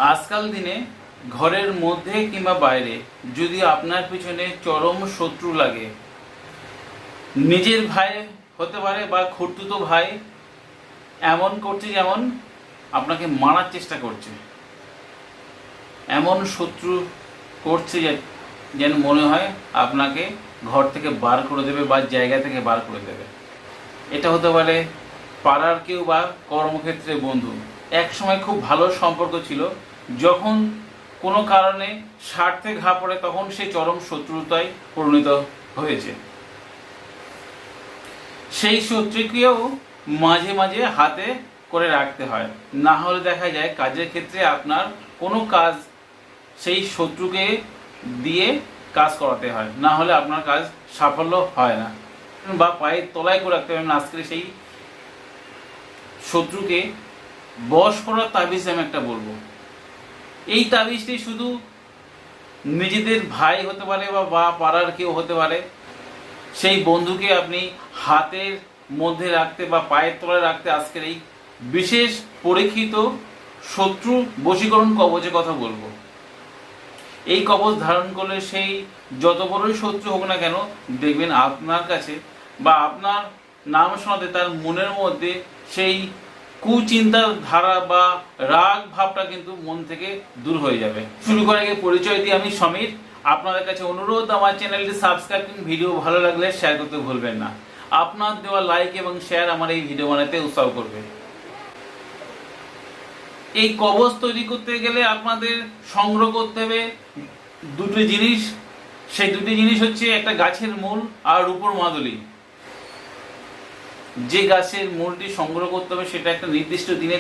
আজকাল দিনে ঘরের মধ্যে কিংবা বাইরে যদি আপনার পিছনে চরম শত্রু লাগে, নিজের ভাই হতে পারে বা খুড়তুতো ভাই, এমন করছে যেমন আপনাকে মারার চেষ্টা করছে, এমন শত্রু করছে যেন মনে হয় আপনাকে ঘর থেকে বার করে দেবে বা জায়গা থেকে বার করে দেবে। এটা হতে পারে পাড়ার কেউ বা কর্মক্ষেত্রে বন্ধু। এক সময় খুব ভালো সম্পর্ক ছিল, যখন কোনো কারণে স্বার্থে ঘা পড়ে তখন সে চরম শত্রুতায় পরিণত হয়েছে। সেই শত্রুকেও মাঝে মাঝে হাতে করে রাখতে হয়, না হলে দেখা যায় কাজের ক্ষেত্রে আপনার কোনো কাজ সেই শত্রুকে দিয়ে কাজ করাতে হয়, না হলে আপনার কাজ সাফল্য হয় না। বা পায়ের তলায় করে রাখতে হবে। আজকে সেই শত্রুকে বশ করার তাবিজ আমি একটা বলবো। এই তাবিজটি শুধু নিজেদের ভাই হতে পারে বা পাড়ার কেউ হতে পারে। সেই বন্ধুকে আপনি হাতের মধ্যে রাখতে বা পায়ের তলায় রাখতে আজকের এই বিশেষ পরীক্ষিত শত্রু বশীকরণ কবচের কথা বলবো। এই কবচ ধারণ করলে সেই যত বড়ই শত্রু হোক না কেন, দেখবেন আপনার কাছে বা আপনার নাম শোনাতে তার মনের মধ্যে সেই কুচিন্তার ধারা বা রাগ ভাবটা কিন্তু মন থেকে দূর হয়ে যাবে। শুরু করার আগে পরিচয় দিয়ে আমি সমীর। আপনাদের কাছে অনুরোধ, আমার চ্যানেলটি সাবস্ক্রাইব করুন, ভিডিও ভালো লাগলে শেয়ার করতে ভুলবেন না। আপনার দেওয়া লাইক এবং শেয়ার আমার এই ভিডিও বানাতে উৎসাহ করবে। এই কবচ তৈরি করতে গেলে আপনাদের সংগ্রহ করতে হবে দুটি জিনিস। সেই দুটি জিনিস হচ্ছে একটা গাছের মূল আর রূপোর মাদুলি। যে গাছের মূলটি সংগ্রহ করতে হবে সেটা একটা নির্দিষ্ট দিনে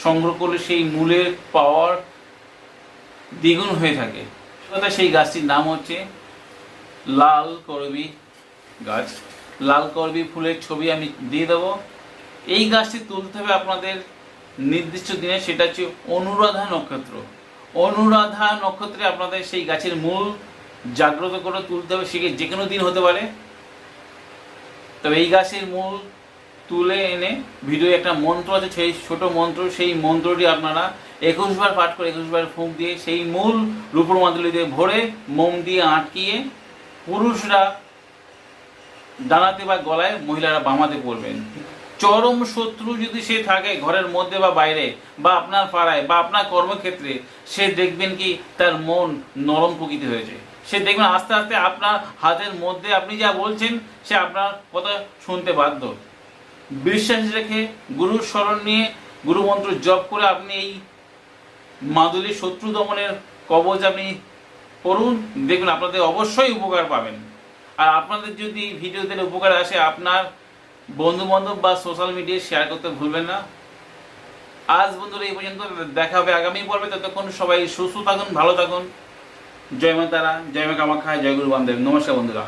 সংগ্রহ করলে সেই মূলের পাওয়ার দ্বিগুণ হয়ে থাকে। সেই গাছটির নাম হচ্ছে লাল করবী গাছ। লাল করবী ফুলের ছবি আমি দিয়ে দেবো। এই গাছটি তুলতে হবে আপনাদের নির্দিষ্ট দিনে, সেটা হচ্ছে অনুরাধা নক্ষত্র। অনুরাধা নক্ষত্রে আপনাদের সেই গাছের মূল জাগ্রত করে তুলতে হবে। সে যে কোনো দিন হতে পারে। তবে এই গাছের মূল তুলে এনে ভিডিও একটা মন্ত্র আছে, সেই ছোট মন্ত্র, সেই মন্ত্রটি আপনারা 21 বার পাঠ করে 21 বার ফুঁক দিয়ে সেই মূল রূপোর মাদুলি দিয়ে ভরে মোম দিয়ে আটকিয়ে পুরুষরা ডানাতে বা গলায়, মহিলারা বামাতে পড়বেন। চরম শত্রু যদি সে থাকে ঘরের মধ্যে বা বাইরে বা আপনার পাড়ায় বা আপনার কর্মক্ষেত্রে, সে দেখবেন কি তার মন নরম প্রকৃতি হয়েছে। সে দেখবেন আস্তে আস্তে আপনার হাতের মধ্যে আপনি যা বলছেন সে আপনার কথা শুনতে বাধ্য। বিশ্বাস রেখে গুরুর শরণ নিয়ে গুরু মন্ত্র জপ করে আপনি এই মাদুলি শত্রু দমনের কবচ আপনি করুন, দেখবেন আপনাদের অবশ্যই উপকার পাবেন। আর আপনাদের যদি ভিডিওতে উপকার আসে, আপনার বন্ধু বান্ধব বা সোশ্যাল মিডিয়ায় শেয়ার করতে ভুলবেন না। আজ বন্ধুরা এই পর্যন্ত, দেখা হবে আগামী পর্বে। ততক্ষণ সবাই সুস্থ থাকুন, ভালো থাকুন। জয় মা তারা, জয় মা কামাখ্যা, জয় গুরু বামদেব। নমস্কার বন্ধুরা।